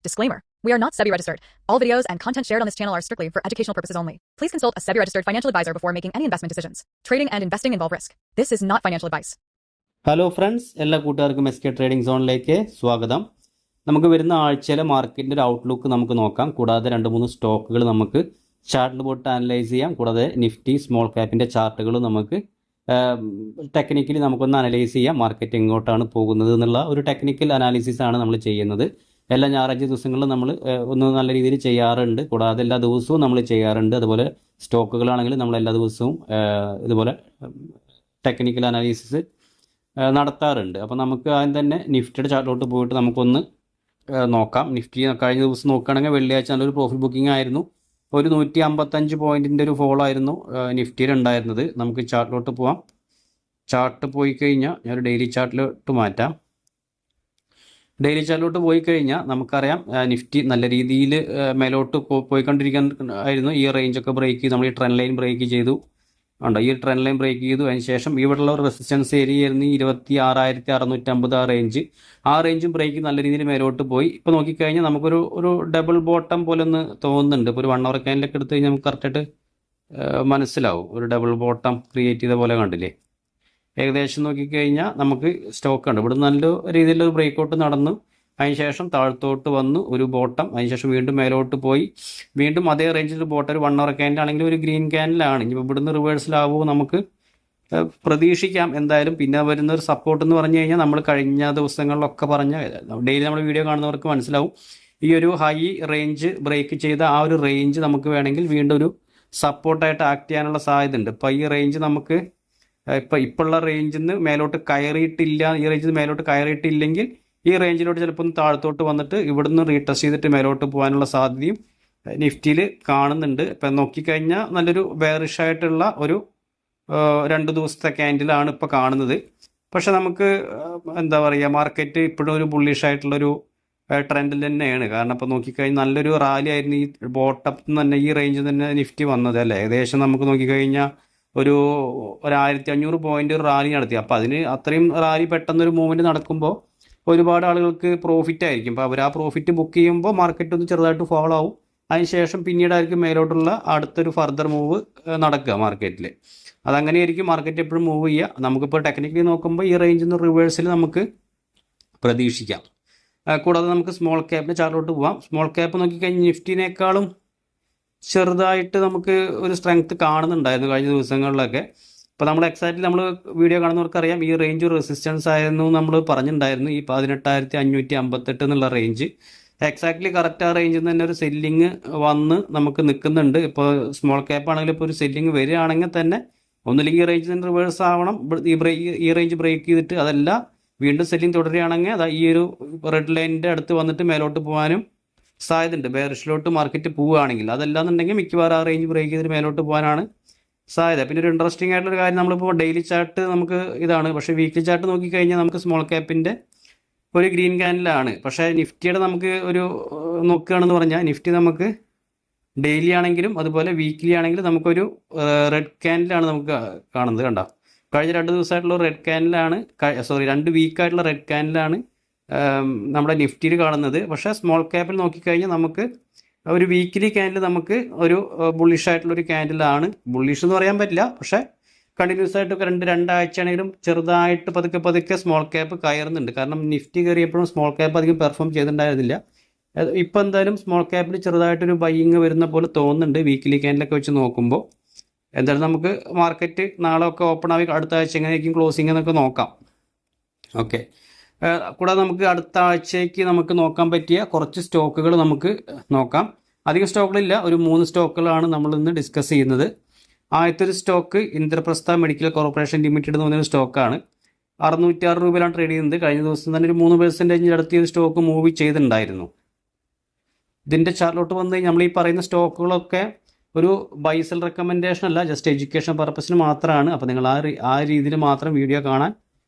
Disclaimer. We are not SEBI registered. All videos and content shared on this channel are strictly for educational purposes only. Please consult a SEBI registered financial advisor before making any investment decisions. Trading and investing involve risk. This is not financial advice. Hello friends, എല്ലാ കൂട്ടുകാർക്കും S K trading സോണിലേക്ക് സ്വാഗതം. നമുക്ക് വരുന്ന ആഴ്ചയിലെ മാർക്കറ്റിൻ്റെ ഒരു outlook നമുക്ക് നോക്കാം. കൂടാതെ 2-3 സ്റ്റോക്കുകൾ നമുക്ക് ചാർട്ടിൽ പോയിട്ട് അനലൈസ് ചെയ്യാം. കൂടാതെ നിഫ്റ്റി സ്മോൾ ക്യാപ്പിൻ്റെ ചാർട്ടുകൾ നമുക്ക് ടെക്നിക്കലി നമുക്കൊന്ന് അനലൈസ് ചെയ്യാം. മാർക്കറ്റ് എങ്ങോട്ടാണ് പോകുന്നത് എന്നുള്ള ഒരു ടെക്നിക്കൽ അനാലിസിസ് ആണ് നമ്മൾ ചെയ്യുന്നത്. എല്ലാ ഞായറാഴ്ച ദിവസങ്ങളിലും നമ്മൾ ഒന്ന് നല്ല രീതിയിൽ ചെയ്യാറുണ്ട്. കൂടാതെ എല്ലാ ദിവസവും നമ്മൾ ചെയ്യാറുണ്ട്. അതുപോലെ സ്റ്റോക്കുകളാണെങ്കിൽ നമ്മൾ എല്ലാ ദിവസവും ഇതുപോലെ ടെക്നിക്കൽ അനാലിസിസ് നടത്താറുണ്ട്. അപ്പോൾ നമുക്ക് ആദ്യം തന്നെ നിഫ്റ്റിയുടെ ചാർട്ടിലോട്ട് പോയിട്ട് നമുക്കൊന്ന് നോക്കാം. നിഫ്റ്റി കഴിഞ്ഞ ദിവസം നോക്കുകയാണെങ്കിൽ വെള്ളിയാഴ്ച നല്ലൊരു പ്രോഫിറ്റ് ബുക്കിംഗ് ആയിരുന്നു. ഒരു 155 പോയിൻറ്റിൻ്റെ ഒരു ഫോളോ ആയിരുന്നു നിഫ്റ്റിയിൽ ഉണ്ടായിരുന്നത്. നമുക്ക് ചാർട്ടിലോട്ട് പോവാം. ചാർട്ട് പോയി കഴിഞ്ഞാൽ ഞാനൊരു ഡെയിലി ചാർട്ടിലോട്ട് മാറ്റാം. ഡെയിലി ചാർട്ടിലോട്ട് പോയി കഴിഞ്ഞാൽ നമുക്കറിയാം നിഫ്റ്റി നല്ല രീതിയിൽ മേലോട്ട് പോയിക്കൊണ്ടിരിക്കാൻ ആയിരുന്നു. ഈ റേഞ്ചൊക്കെ ബ്രേക്ക് ചെയ്തു. നമ്മൾ ഈ ട്രെൻഡ് ലൈൻ ബ്രേക്ക് ചെയ്തു. ഉണ്ടോ, ഈ ട്രെൻഡ് ലൈൻ ബ്രേക്ക് ചെയ്തു. അതിന് ശേഷം ഇവിടെയുള്ള ഒരു റെസിസ്റ്റൻസ് ഏരിയ ആയിരുന്നു 26,650 ആ റേഞ്ചും ബ്രേക്ക് നല്ല രീതിയിൽ മേലോട്ട് പോയി. ഇപ്പോൾ നോക്കിക്കഴിഞ്ഞാൽ നമുക്കൊരു ഡബിൾ ബോട്ടം പോലെ ഒന്ന് തോന്നുന്നുണ്ട്. ഇപ്പോൾ ഒരു 1 hour ക്യാൻഡിലൊക്കെ എടുത്ത് കഴിഞ്ഞാൽ നമുക്ക് കറക്റ്റായിട്ട് മനസ്സിലാവും. ഒരു ഡബിൾ ബോട്ടം ക്രിയേറ്റ് ചെയ്ത പോലെ കണ്ടില്ലേ. ഏകദേശം നോക്കിക്കഴിഞ്ഞാൽ നമുക്ക് സ്റ്റോക്ക് ഉണ്ട്. ഇവിടെ നല്ല രീതിയിലൊരു ബ്രേക്കൗട്ട് നടന്നു. അതിനുശേഷം താഴത്തോട്ട് വന്നു ഒരു ബോട്ടം. അതിനുശേഷം വീണ്ടും മേലോട്ട് പോയി. വീണ്ടും അതേ റേഞ്ചിൽ ബോട്ടം ഒരു 1 hour ക്യാൻഡിലാണെങ്കിൽ ഒരു ഗ്രീൻ ക്യാൻഡിലാണ്. ഇനിയിപ്പോൾ ഇവിടുന്ന് റിവേഴ്സിലാവുമോ നമുക്ക് പ്രതീക്ഷിക്കാം. എന്തായാലും പിന്നെ വരുന്ന ഒരു സപ്പോർട്ട് എന്ന് പറഞ്ഞു കഴിഞ്ഞാൽ നമ്മൾ കഴിഞ്ഞ ദിവസങ്ങളിലൊക്കെ പറഞ്ഞ ഡെയിലി നമ്മൾ വീഡിയോ കാണുന്നവർക്ക് മനസ്സിലാവും. ഈ ഒരു ഹൈ റേഞ്ച് ബ്രേക്ക് ചെയ്ത ആ ഒരു റേഞ്ച് നമുക്ക് വേണമെങ്കിൽ വീണ്ടും ഒരു സപ്പോർട്ടായിട്ട് ആക്ട് ചെയ്യാനുള്ള സാധ്യത ഉണ്ട്. ഇപ്പോൾ ഈ റേഞ്ച് നമുക്ക് ഇപ്പോഴുള്ള റേഞ്ചിൽ നിന്ന് മേലോട്ട് കയറിയിട്ടില്ല. ഈ റേഞ്ചിൽ നിന്ന് മേലോട്ട് കയറിയിട്ടില്ലെങ്കിൽ ഈ റേഞ്ചിലോട്ട് ചിലപ്പോൾ ഒന്ന് താഴത്തോട്ട് വന്നിട്ട് ഇവിടുന്ന് റീടെസ്റ്റ് ചെയ്തിട്ട് മേലോട്ട് പോകാനുള്ള സാധ്യതയും നിഫ്റ്റിയിൽ കാണുന്നുണ്ട്. ഇപ്പം നോക്കിക്കഴിഞ്ഞാൽ നല്ലൊരു ബെയറിഷ് ആയിട്ടുള്ള ഒരു 2 ദിവസത്തെ ക്യാൻഡിലാണ് ഇപ്പോൾ കാണുന്നത്. പക്ഷെ നമുക്ക് എന്താ പറയുക, മാർക്കറ്റ് ഇപ്പോഴും ഒരു ബുള്ളിഷ് ആയിട്ടുള്ളൊരു ട്രെൻഡിൽ തന്നെയാണ്. കാരണം ഇപ്പോൾ നോക്കിക്കഴിഞ്ഞാൽ നല്ലൊരു റാലി ആയിരുന്നു ഈ ബോട്ടത്തിൽ നിന്ന് തന്നെ, ഈ റേഞ്ചിൽ തന്നെ നിഫ്റ്റി വന്നത് അല്ലേ. ഏകദേശം നമുക്ക് നോക്കിക്കഴിഞ്ഞാൽ ഒരു 1500 പോയിന്റ് റാലി നടത്തി. അപ്പോൾ അതിന് അത്രയും റാലി പെട്ടെന്നൊരു മൂവ്മെൻറ്റ് നടക്കുമ്പോൾ ഒരുപാട് ആളുകൾക്ക് പ്രോഫിറ്റ് ആയിരിക്കും. അപ്പോൾ അവർ ആ പ്രോഫിറ്റ് ബുക്ക് ചെയ്യുമ്പോൾ മാർക്കറ്റ് ഒന്ന് ചെറുതായിട്ട് ഫോളോ ആവും. അതിനുശേഷം പിന്നീടായിരിക്കും മേലോട്ടുള്ള അടുത്തൊരു ഫർദർ മൂവ് നടക്കുക മാർക്കറ്റിൽ. അതങ്ങനെയായിരിക്കും മാർക്കറ്റ് എപ്പോഴും മൂവ് ചെയ്യുക. നമുക്കിപ്പോൾ ടെക്നിക്കലി നോക്കുമ്പോൾ ഈ റേഞ്ചിൽ നിന്ന് റിവേഴ്സിൽ നമുക്ക് പ്രതീക്ഷിക്കാം. കൂടാതെ നമുക്ക് സ്മോൾ ക്യാപ്പിൻ്റെ ചാർട്ടിലോട്ട് പോവാം. സ്മോൾ ക്യാപ്പ് നോക്കിക്കഴിഞ്ഞാൽ നിഫ്റ്റിനേക്കാളും ചെറുതായിട്ട് നമുക്ക് ഒരു സ്ട്രെങ്ത് കാണുന്നുണ്ടായിരുന്നു കഴിഞ്ഞ ദിവസങ്ങളിലൊക്കെ. അപ്പോൾ നമ്മൾ എക്സാക്റ്റ്ലി നമ്മൾ വീഡിയോ കാണുന്നവർക്കറിയാം ഈ റേഞ്ച് റെസിസ്റ്റൻസ് ആയിരുന്നു നമ്മൾ പറഞ്ഞിട്ടുണ്ടായിരുന്നു. ഈ 18,558 എന്നുള്ള റേഞ്ച് എക്സാക്ട്ലി കറക്റ്റ് ആ റേഞ്ചിൽ നിന്ന് തന്നെ ഒരു സെല്ലിങ് വന്ന് നമുക്ക് നിൽക്കുന്നുണ്ട്. ഇപ്പോൾ സ്മോൾ ക്യാപ്പ് ആണെങ്കിൽ ഇപ്പോൾ ഒരു സെല്ലിങ് വരികയാണെങ്കിൽ തന്നെ ഒന്നില്ലെങ്കിൽ ഈ റേഞ്ചിൽ നിന്ന് റിവേഴ്സ് ആവണം. ഈ റേഞ്ച് ബ്രേക്ക് ചെയ്തിട്ട് അതല്ല വീണ്ടും സെല്ലിങ് തുടരുകയാണെങ്കിൽ അത് ഈ ഒരു റെഡ് ലൈനിൻ്റെ അടുത്ത് വന്നിട്ട് മേലോട്ട് പോകാനും സാധ്യതയുണ്ട്. ബെയറിഷിലോട്ട് മാർക്കറ്റ് പോവുകയാണെങ്കിൽ. അതല്ലാന്നുണ്ടെങ്കിൽ മിക്കവാറും ആ റേഞ്ച് ബ്രേക്ക് ചെയ്തിട്ട് മേലോട്ട് പോകാനാണ് സാധ്യത. പിന്നെ ഒരു ഇൻട്രസ്റ്റിംഗ് ആയിട്ടുള്ള കാര്യം, നമ്മളിപ്പോൾ ഡെയിലി ചാർട്ട് നമുക്ക് ഇതാണ്. പക്ഷേ വീക്ക്ലി ചാർട്ട് നോക്കിക്കഴിഞ്ഞാൽ നമുക്ക് സ്മോൾ ക്യാപ്പിൻ്റെ ഒരു ഗ്രീൻ ക്യാൻഡിലാണ്. പക്ഷേ നിഫ്റ്റിയുടെ നമുക്ക് ഒരു നോക്കുകയാണെന്ന് പറഞ്ഞാൽ നിഫ്റ്റി നമുക്ക് ഡെയിലി ആണെങ്കിലും അതുപോലെ വീക്ക്ലി ആണെങ്കിലും നമുക്കൊരു റെഡ് ക്യാൻഡിലാണ് നമുക്ക് കാണുന്നത്. കണ്ടോ, കഴിഞ്ഞ 2 ദിവസമായിട്ടുള്ള റെഡ് ക്യാൻഡിലാണ്, 2 വീക്കായിട്ടുള്ള റെഡ് ക്യാൻഡിലാണ് നമ്മുടെ നിഫ്റ്റിയിൽ കാണുന്നത്. പക്ഷേ സ്മോൾ ക്യാപ്പിൽ നോക്കിക്കഴിഞ്ഞാൽ നമുക്ക് ഒരു വീക്കിലി ക്യാൻഡിൽ നമുക്ക് ഒരു ബുള്ളിഷ് ആയിട്ടുള്ളൊരു ക്യാൻഡിലാണ്. ബുള്ളിഷ് എന്ന് പറയാൻ പറ്റില്ല, പക്ഷേ കണ്ടിന്യൂസ് ആയിട്ടൊക്കെ രണ്ടാഴ്ചയാണെങ്കിലും ചെറുതായിട്ട് പതുക്കെ സ്മോൾ ക്യാപ്പ് കയറുന്നുണ്ട്. കാരണം നിഫ്റ്റി കയറിയപ്പോഴും സ്മോൾ ക്യാപ്പ് അധികം പെർഫോം ചെയ്തിട്ടുണ്ടായിരുന്നില്ല. ഇപ്പോൾ എന്തായാലും സ്മോൾ ക്യാപ്പിൽ ചെറുതായിട്ടൊരു ബൈയിങ് വരുന്ന പോലെ തോന്നുന്നുണ്ട് വീക്കിലി ക്യാൻഡിലൊക്കെ വെച്ച് നോക്കുമ്പോൾ. എന്തായാലും നമുക്ക് മാർക്കറ്റ് നാളെ ഒക്കെ ഓപ്പൺ ആയി അടുത്ത ആഴ്ച എങ്ങനെയായിരിക്കും ക്ലോസിംഗ് എന്നൊക്കെ നോക്കാം. ഓക്കെ, കൂടാതെ നമുക്ക് അടുത്ത ആഴ്ചയ്ക്ക് നമുക്ക് നോക്കാൻ പറ്റിയ കുറച്ച് സ്റ്റോക്കുകൾ നമുക്ക് നോക്കാം. അധികം സ്റ്റോക്കുകളില്ല, ഒരു 3 സ്റ്റോക്കുകളാണ് നമ്മൾ ഇന്ന് ഡിസ്കസ് ചെയ്യുന്നത്. ആദ്യത്തെ ഒരു stock Indraprastha medical corporation limited എന്ന് പറഞ്ഞൊരു സ്റ്റോക്കാണ്. 606 രൂപയിലാണ് ട്രേഡ് ചെയ്യുന്നത്. കഴിഞ്ഞ ദിവസം തന്നെ ഒരു 3% അടുത്ത ഒരു സ്റ്റോക്ക് മൂവ് ചെയ്തിട്ടുണ്ടായിരുന്നു. ഇതിൻ്റെ ചാർട്ടിലോട്ട് വന്ന് നമ്മൾ ഈ പറയുന്ന സ്റ്റോക്കുകളൊക്കെ ഒരു ബൈ സെൽ റെക്കമെൻഡേഷൻ അല്ല, ജസ്റ്റ് എഡ്യൂക്കേഷൻ പർപ്പസിന് മാത്രമാണ്. അപ്പോൾ നിങ്ങൾ ആ രീതിയിൽ മാത്രം വീഡിയോ കാണാൻ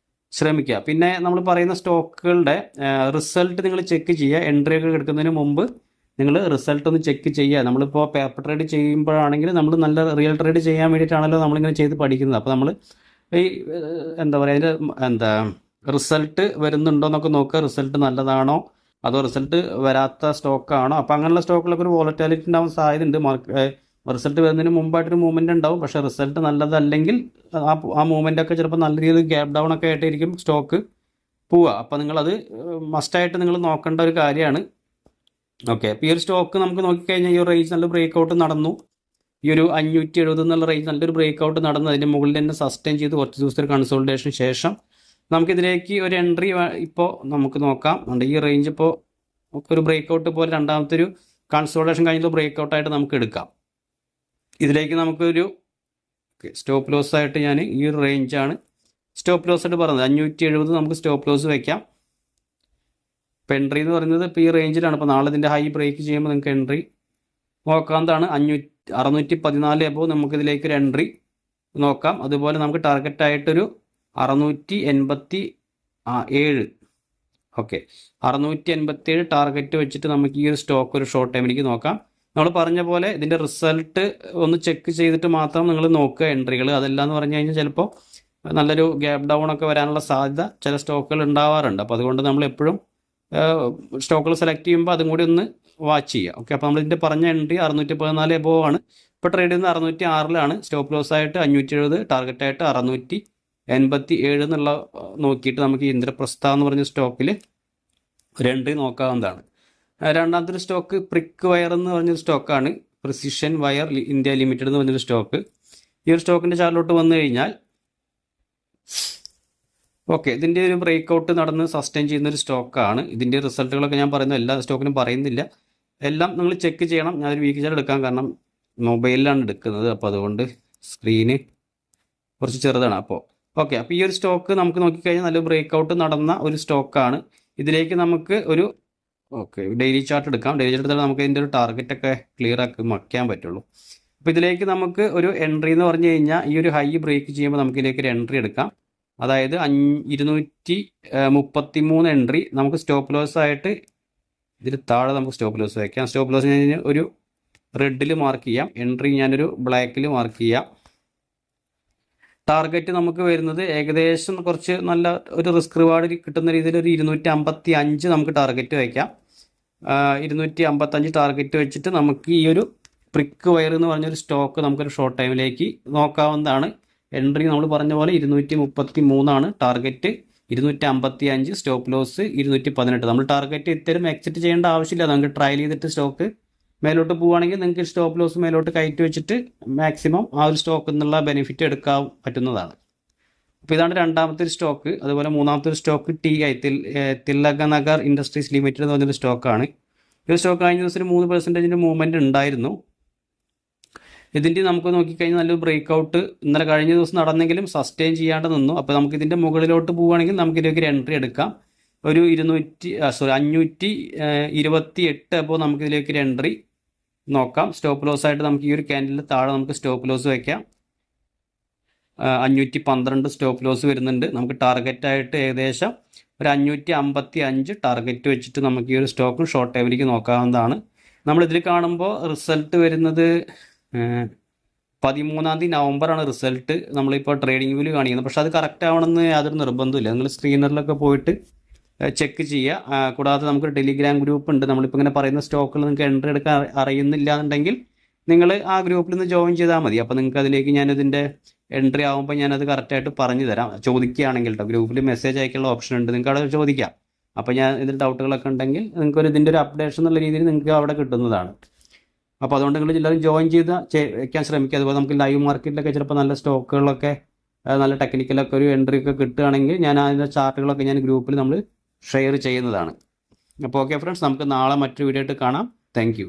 ശ്രമിക്കുക. പിന്നെ നമ്മൾ പറയുന്ന സ്റ്റോക്കുകളുടെ റിസൾട്ട് നിങ്ങൾ ചെക്ക് ചെയ്യുക. എൻട്രി ഒക്കെ എടുക്കുന്നതിന് മുമ്പ് നിങ്ങൾ റിസൾട്ട് ഒന്ന് ചെക്ക് ചെയ്യുക. നമ്മളിപ്പോൾ പേപ്പർ ട്രേഡ് ചെയ്യുമ്പോഴാണെങ്കിൽ നമ്മൾ നല്ല റിയൽ ട്രേഡ് ചെയ്യാൻ വേണ്ടിയിട്ടാണല്ലോ നമ്മളിങ്ങനെ ചെയ്ത് പഠിക്കുന്നത്. അപ്പോൾ നമ്മൾ ഈ എന്താ പറയുക, അതിൻ്റെ റിസൾട്ട് വരുന്നുണ്ടോ എന്നൊക്കെ നോക്കുക. റിസൾട്ട് നല്ലതാണോ അതോ റിസൾട്ട് വരാത്ത സ്റ്റോക്കാണോ? അപ്പോൾ അങ്ങനെയുള്ള സ്റ്റോക്കുകളൊക്കെ ഒരു വോളറ്റാലിറ്റി ഉണ്ടാവാൻ സാധ്യതയുണ്ട്. റിസൾട്ട് വരുന്നതിന് മുമ്പായിട്ടൊരു മൂവ്മെൻറ്റ് ഉണ്ടാവും. പക്ഷേ റിസൾട്ട് നല്ലതല്ലെങ്കിൽ ആ മൂവ്മെൻ്റ് ഒക്കെ ചിലപ്പോൾ നല്ല രീതിയിൽ ഗ്യാപ്പ് ഡൗൺ ഒക്കെ ആയിട്ടായിരിക്കും സ്റ്റോക്ക് പോവുക. അപ്പോൾ നിങ്ങളത് മസ്റ്റായിട്ട് നിങ്ങൾ നോക്കേണ്ട ഒരു കാര്യമാണ്. ഓക്കെ, അപ്പോൾ ഈ ഒരു സ്റ്റോക്ക് നമുക്ക് നോക്കിക്കഴിഞ്ഞാൽ ഈ ഒരു റേഞ്ച് നല്ല ബ്രേക്ക് ഔട്ട് നടന്നു. ഈ ഒരു 570 എന്നുള്ള റേഞ്ച് നല്ലൊരു ബ്രേക്ക് ഔട്ട് നടന്നു. അതിൻ്റെ മുകളിൽ തന്നെ സസ്റ്റെയിൻ ചെയ്ത് കുറച്ച് ദിവസത്തെ ഒരു കൺസോൾട്ടേഷന് ശേഷം നമുക്കിതിലേക്ക് ഒരു എൻട്രി ഇപ്പോൾ നമുക്ക് നോക്കാം. ഈ റേഞ്ച് ഇപ്പോൾ ഒരു ബ്രേക്ക് ഔട്ട് പോലെ രണ്ടാമത്തെ ഒരു കൺസോൾട്ടേഷൻ കഴിഞ്ഞിട്ട് ബ്രേക്ക് ഔട്ടായിട്ട് നമുക്ക് എടുക്കാം. ഇതിലേക്ക് നമുക്കൊരു സ്റ്റോപ്പ് ലോസ് ആയിട്ട് ഞാൻ ഈ ഒരു റേഞ്ചാണ് സ്റ്റോപ്പ് ലോസ് ആയിട്ട് പറഞ്ഞത്. 570 നമുക്ക് സ്റ്റോപ്പ് ലോസ് വയ്ക്കാം. ഇപ്പോൾ എൻട്രി എന്ന് പറയുന്നത് ഇപ്പോൾ ഈ റേഞ്ചിലാണ്. ഇപ്പോൾ നാളെ ഇതിൻ്റെ ഹൈ ബ്രേക്ക് ചെയ്യുമ്പോൾ നിങ്ങൾക്ക് എൻട്രി നോക്കാവുന്നതാണ്. 614 അപ്പോൾ നമുക്കിതിലേക്കൊരു എൻട്രി നോക്കാം. അതുപോലെ നമുക്ക് ടാർഗറ്റായിട്ടൊരു 687. ഓക്കെ, 687 ടാർഗറ്റ് വെച്ചിട്ട് നമുക്ക് ഈ ഒരു സ്റ്റോക്ക് ഒരു ഷോർട്ട് ടൈമിലേക്ക് നോക്കാം. നമ്മൾ പറഞ്ഞ പോലെ ഇതിൻ്റെ റിസൾട്ട് ഒന്ന് ചെക്ക് ചെയ്തിട്ട് മാത്രം നിങ്ങൾ നോക്കുക എൻട്രികൾ. അതെല്ലാം എന്ന് പറഞ്ഞു കഴിഞ്ഞാൽ ചിലപ്പോൾ നല്ലൊരു ഗ്യാപ്പ് ഡൗൺ ഒക്കെ വരാനുള്ള സാധ്യത ചില സ്റ്റോക്കുകൾ ഉണ്ടാവാറുണ്ട്. അപ്പോൾ അതുകൊണ്ട് നമ്മൾ എപ്പോഴും സ്റ്റോക്കുകൾ സെലക്ട് ചെയ്യുമ്പോൾ അതും കൂടി ഒന്ന് വാച്ച് ചെയ്യുക. ഓക്കെ, അപ്പോൾ നമ്മളിതിൻ്റെ പറഞ്ഞ എൻട്രി 614 എബോവ് ആണ്. ഇപ്പോൾ ട്രേഡ് ചെയ്യുന്നത് 606 സ്റ്റോപ്പ് ലോസ് ആയിട്ട് 570, ടാർഗറ്റായിട്ട് 687 എന്നുള്ള നോക്കിയിട്ട് നമുക്ക് ഇന്ദ്രപ്രസ്ഥ എന്ന് പറഞ്ഞ സ്റ്റോക്കിൽ ഒരു എൻട്രി നോക്കാവുന്നതാണ്. രണ്ടാമത്തെ ഒരു സ്റ്റോക്ക് പ്രിക്ക് വയർ എന്ന് പറഞ്ഞൊരു സ്റ്റോക്കാണ്. പ്രിസിഷൻ വയർ ഇന്ത്യ ലിമിറ്റഡ് എന്ന് പറഞ്ഞൊരു സ്റ്റോക്ക്. ഈ ഒരു സ്റ്റോക്കിൻ്റെ ചാർട്ടിലോട്ട് വന്നു കഴിഞ്ഞാൽ ഓക്കെ, ഇതിൻ്റെ ഒരു ബ്രേക്ക് ഔട്ട് നടന്ന് സസ്റ്റെയിൻ ചെയ്യുന്ന ഒരു സ്റ്റോക്കാണ്. ഇതിൻ്റെ റിസൾട്ടുകളൊക്കെ ഞാൻ പറയുന്നത് എല്ലാ സ്റ്റോക്കിനും പറയുന്നില്ല, എല്ലാം നിങ്ങൾ ചെക്ക് ചെയ്യണം. ഞാനൊരു വീക്ക് ചാർട്ട് എടുക്കാം, കാരണം മൊബൈലിലാണ് എടുക്കുന്നത്. അപ്പോൾ അതുകൊണ്ട് സ്ക്രീന് കുറച്ച് ചെറുതാണ്. അപ്പോൾ ഓക്കെ, അപ്പോൾ ഈ ഒരു സ്റ്റോക്ക് നമുക്ക് നോക്കിക്കഴിഞ്ഞാൽ നല്ല ബ്രേക്ക് ഔട്ട് നടന്ന ഒരു സ്റ്റോക്കാണ്. ഇതിലേക്ക് നമുക്ക് ഒരു ഡെയിലി ചാർട്ട് എടുക്കാം. ഡെയിലി ചാർട്ട് എടുത്താൽ നമുക്ക് ഇതിൻ്റെ ഒരു ടാർഗറ്റൊക്കെ ക്ലിയർ ആക്കി വയ്ക്കാൻ പറ്റുള്ളൂ. അപ്പോൾ ഇതിലേക്ക് നമുക്ക് ഒരു എൻട്രി എന്ന് പറഞ്ഞു കഴിഞ്ഞാൽ ഈ ഒരു ഹൈ ബ്രേക്ക് ചെയ്യുമ്പോൾ നമുക്ക് ഇതിലേക്ക് ഒരു എൻട്രി എടുക്കാം. അതായത് 233 എൻട്രി നമുക്ക് സ്റ്റോപ്പ് ലോസ് ആയിട്ട് ഇതിൽ താഴെ നമുക്ക് സ്റ്റോപ്പ് ലോസ് വയ്ക്കാം. സ്റ്റോപ്പ് ലോസ് കഴിഞ്ഞാൽ ഒരു റെഡിൽ മാർക്ക് ചെയ്യാം, എൻട്രി ഞാനൊരു ബ്ലാക്കിൽ മാർക്ക് ചെയ്യാം. ടാർഗറ്റ് നമുക്ക് വരുന്നത് ഏകദേശം കുറച്ച് നല്ല ഒരു റിസ്ക് റിവാർഡ് കിട്ടുന്ന രീതിയിൽ ഒരു 255 നമുക്ക് ടാർഗറ്റ് വയ്ക്കാം. 255 ടാർഗറ്റ് വെച്ചിട്ട് നമുക്ക് ഈ ഒരു പ്രിക്ക് വയർ എന്ന് പറഞ്ഞൊരു സ്റ്റോക്ക് നമുക്കൊരു ഷോർട്ട് ടൈമിലേക്ക് നോക്കാവുന്നതാണ്. എൻട്രി നമ്മൾ പറഞ്ഞ പോലെ 233 ടാർഗറ്റ്, 255 സ്റ്റോപ്പ് ലോസ് 218. നമ്മൾ ടാർഗറ്റ് ഇത്തരം എക്സിറ്റ് ചെയ്യേണ്ട ആവശ്യമില്ല. നമുക്ക് ട്രയൽ ചെയ്തിട്ട് സ്റ്റോക്ക് മേലോട്ട് പോവുകയാണെങ്കിൽ നിങ്ങൾക്ക് സ്റ്റോപ്പ് ലോസ് മേലോട്ട് കയറ്റി വെച്ചിട്ട് മാക്സിമം ആ ഒരു സ്റ്റോക്കിൽ നിന്നുള്ള ബെനിഫിറ്റ് എടുക്കാൻ പറ്റുന്നതാണ്. അപ്പോൾ ഇതാണ് രണ്ടാമത്തെ ഒരു സ്റ്റോക്ക്. അതുപോലെ മൂന്നാമത്തെ ഒരു സ്റ്റോക്ക് TI തിലകനഗർ ഇൻഡസ്ട്രീസ് ലിമിറ്റഡ് എന്ന് പറഞ്ഞൊരു സ്റ്റോക്കാണ്. ഈ സ്റ്റോക്ക് കഴിഞ്ഞ ദിവസം ഒരു 3% മൂവ്മെൻറ്റ് ഉണ്ടായിരുന്നു. ഇതിൻ്റെ നമുക്ക് നോക്കിക്കഴിഞ്ഞാൽ നല്ലൊരു ബ്രേക്ക് ഔട്ട് ഇന്നലെ കഴിഞ്ഞ ദിവസം നടന്നെങ്കിലും സസ്റ്റെയിൻ ചെയ്യാണ്ട് നിന്നു. അപ്പോൾ നമുക്ക് ഇതിൻ്റെ മുകളിലോട്ട് പോവുകയാണെങ്കിൽ നമുക്ക് ഇതിലേക്ക് ഒരു എൻട്രി എടുക്കാം. ഒരു 528 അപ്പോൾ നമുക്ക് ഇതിലേക്ക് ഒരു എൻട്രി നോക്കാം. സ്റ്റോപ്പ് ലോസ് ആയിട്ട് നമുക്ക് ഈ ഒരു ക്യാൻഡിലിന് താഴെ നമുക്ക് സ്റ്റോപ്പ് ലോസ് വയ്ക്കാം. 512 സ്റ്റോപ്പ് ലോസ് വരുന്നുണ്ട്. നമുക്ക് ടാർഗറ്റായിട്ട് ഏകദേശം ഒരു 555 ടാർഗറ്റ് വെച്ചിട്ട് നമുക്ക് ഈ ഒരു സ്റ്റോക്ക് ഷോർട്ട് ടൈമിലേക്ക് നോക്കാവുന്നതാണ്. നമ്മളിതിൽ കാണുമ്പോൾ റിസൾട്ട് വരുന്നത് 13 നവംബറാണ് റിസൾട്ട് നമ്മളിപ്പോൾ ട്രേഡിംഗ് വ്യൂവിൽ കാണിക്കുന്നത്. പക്ഷേ അത് കറക്റ്റ് ആവണമെന്ന് യാതൊരു നിർബന്ധമില്ല. നിങ്ങൾ സ്ക്രീനറിലൊക്കെ പോയിട്ട് ചെക്ക് ചെയ്യുക. കൂടാതെ നമുക്ക് ടെലിഗ്രാം ഗ്രൂപ്പ് ഉണ്ട്. നമ്മളിപ്പോൾ ഇങ്ങനെ പറയുന്ന സ്റ്റോക്കുകൾ നിങ്ങൾക്ക് എൻട്രി എടുക്കാൻ അറിയുന്നില്ല എന്നുണ്ടെങ്കിൽ നിങ്ങൾ ആ ഗ്രൂപ്പിൽ നിന്ന് ജോയിൻ ചെയ്താൽ മതി. അപ്പോൾ നിങ്ങൾക്ക് അതിലേക്ക് ഞാനിതിൻ്റെ എൻട്രി ആകുമ്പോൾ ഞാനത് കറക്റ്റായിട്ട് പറഞ്ഞു തരാം. ചോദിക്കുകയാണെങ്കിൽ കേട്ടോ, ഗ്രൂപ്പിൽ മെസ്സേജ് അയക്കാനുള്ള ഓപ്ഷൻ ഉണ്ട്, നിങ്ങൾക്ക് അവിടെ ചോദിക്കാം. അപ്പോൾ ഞാൻ ഇതിൽ ഡൗട്ടുകളൊക്കെ ഉണ്ടെങ്കിൽ നിങ്ങൾക്ക് ഇതിൻ്റെ ഒരു അപ്ഡേഷൻ എന്നുള്ള രീതിയിൽ നിങ്ങൾക്ക് അവിടെ കിട്ടുന്നതാണ്. അപ്പോൾ അതുകൊണ്ട് നിങ്ങൾ എല്ലാവരും ജോയിൻ വയ്ക്കാൻ ശ്രമിക്കുക. അതുപോലെ നമുക്ക് ലൈവ് മാർക്കറ്റിലൊക്കെ ചിലപ്പോൾ നല്ല സ്റ്റോക്കുകളൊക്കെ നല്ല ടെക്നിക്കലൊക്കെ ഒരു എൻട്രി ഒക്കെ കിട്ടുകയാണെങ്കിൽ ഞാൻ അതിൻ്റെ ചാർട്ടുകളൊക്കെ ഞാൻ ഗ്രൂപ്പിൽ നമ്മൾ ഷെയർ ചെയ്യുന്നതാണ്. അപ്പോൾ ഓക്കെ ഫ്രണ്ട്സ്, നമുക്ക് നാളെ മറ്റൊരു വീഡിയോ ആയിട്ട് കാണാം. താങ്ക്